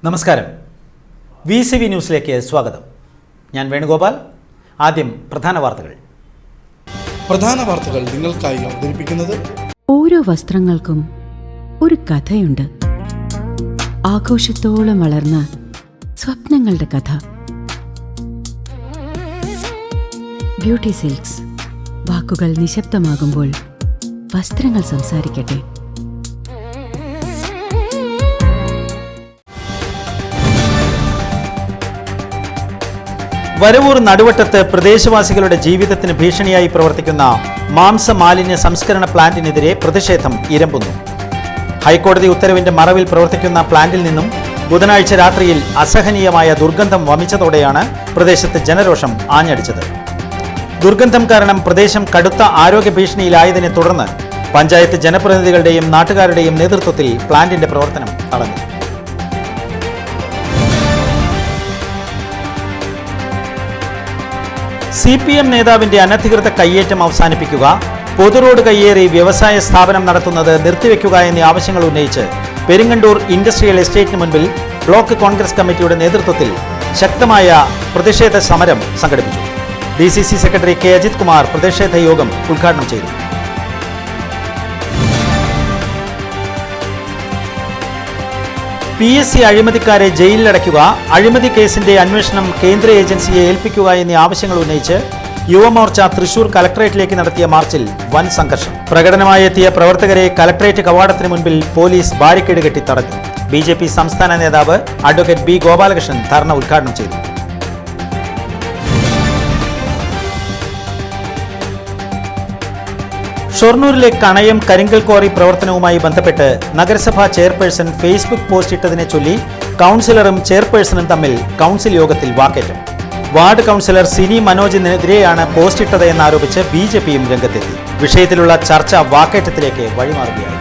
നമസ്കാരം. VCV ന്യൂസിലേക്ക് സ്വാഗതം. ഞാൻ വേണുഗോപാൽ. ആദ്യം പ്രധാന വാർത്തകൾ നിങ്ങൾക്കായി അവതരിപ്പിക്കുന്നത് ഓരോ വസ്ത്രങ്ങൾക്കും ഒരു കഥയുണ്ട്. ആഘോഷത്തോളം വളർന്ന സ്വപ്നങ്ങളുടെ കഥ. Beauty silks. വാക്കുകൾ നിശബ്ദമാകുമ്പോൾ വസ്ത്രങ്ങൾ സംസാരിക്കട്ടെ. വരവൂർ നടുവട്ടത്ത് പ്രദേശവാസികളുടെ ജീവിതത്തിന് ഭീഷണിയായി പ്രവർത്തിക്കുന്ന മാംസമാലിന്യ സംസ്കരണ പ്ലാന്റിനെതിരെ പ്രതിഷേധം ഇരമ്പുന്നു. ഹൈക്കോടതി ഉത്തരവിന്റെ മറവിൽ പ്രവർത്തിക്കുന്ന പ്ലാന്റിൽ നിന്നും ബുധനാഴ്ച രാത്രിയിൽ അസഹനീയമായ ദുർഗന്ധം വമിച്ചതോടെയാണ് പ്രദേശത്ത് ജനരോഷം ആഞ്ഞടിച്ചത്. ദുർഗന്ധം കാരണം പ്രദേശം കടുത്ത ആരോഗ്യ ഭീഷണിയിലായതിനെ തുടർന്ന് പഞ്ചായത്ത് ജനപ്രതിനിധികളുടെയും നാട്ടുകാരുടെയും നേതൃത്വത്തിൽ പ്ലാന്റിന്റെ പ്രവർത്തനം തടഞ്ഞു. CPM നേതാവിന്റെ അനധികൃത കയ്യേറ്റം അവസാനിപ്പിക്കുക, പൊതുറോഡ് കയ്യേറി വ്യവസായ സ്ഥാപനം നടത്തുന്നത് നിർത്തിവെക്കുക എന്നീ ആവശ്യങ്ങൾ ഉന്നയിച്ച് പെരിങ്ങണ്ടൂർ ഇൻഡസ്ട്രിയൽ എസ്റ്റേറ്റിന് മുൻപിൽ ബ്ലോക്ക് കോൺഗ്രസ് കമ്മിറ്റിയുടെ നേതൃത്വത്തിൽ ശക്തമായ പ്രതിഷേധ സമരം സംഘടിപ്പിച്ചു. DCC secretary K. Ajith Kumar പ്രതിഷേധ യോഗം ഉദ്ഘാടനം ചെയ്തു. PSC അഴിമതിക്കാരെ ജയിലിലടയ്ക്കുക, അഴിമതി കേസിന്റെ അന്വേഷണം കേന്ദ്ര ഏജൻസിയെ ഏൽപ്പിക്കുക എന്നീ ആവശ്യങ്ങൾ ഉന്നയിച്ച് യുവമോർച്ച തൃശൂർ കലക്ടറേറ്റിലേക്ക് നടത്തിയ മാർച്ചിൽ വൻ സംഘർഷം. പ്രകടനമായി എത്തിയ പ്രവർത്തകരെ കലക്ടറേറ്റ് കവാടത്തിന് മുൻപിൽ പോലീസ് ബാരിക്കേഡ് കെട്ടി തടഞ്ഞു. BJP സംസ്ഥാന നേതാവ് അഡ്വക്കേറ്റ് B. ഗോപാലകൃഷ്ണൻ ധർണ ഉദ്ഘാടനം ചെയ്തു. ഷൊർണൂരിലെ കണയം കരിങ്കൽ ക്വാറി പ്രവർത്തനവുമായി ബന്ധപ്പെട്ട് നഗരസഭാ ചെയർപേഴ്സൺ ഫേസ്ബുക്ക് പോസ്റ്റ് ഇട്ടതിനെ ചൊല്ലി കൗൺസിലറും ചെയർപേഴ്സണും തമ്മിൽ കൗൺസിൽ യോഗത്തിൽ വാക്കേറ്റം. വാർഡ് കൗൺസിലർ സിനി മനോജിനെതിരെയാണ് പോസ്റ്റ് ഇട്ടത് എന്നാരോപിച്ച് BJPയും രംഗത്തെത്തി. വിഷയത്തിലുള്ള ചർച്ച വാക്കേറ്റത്തിലേക്ക് വഴിമാറുകയായി.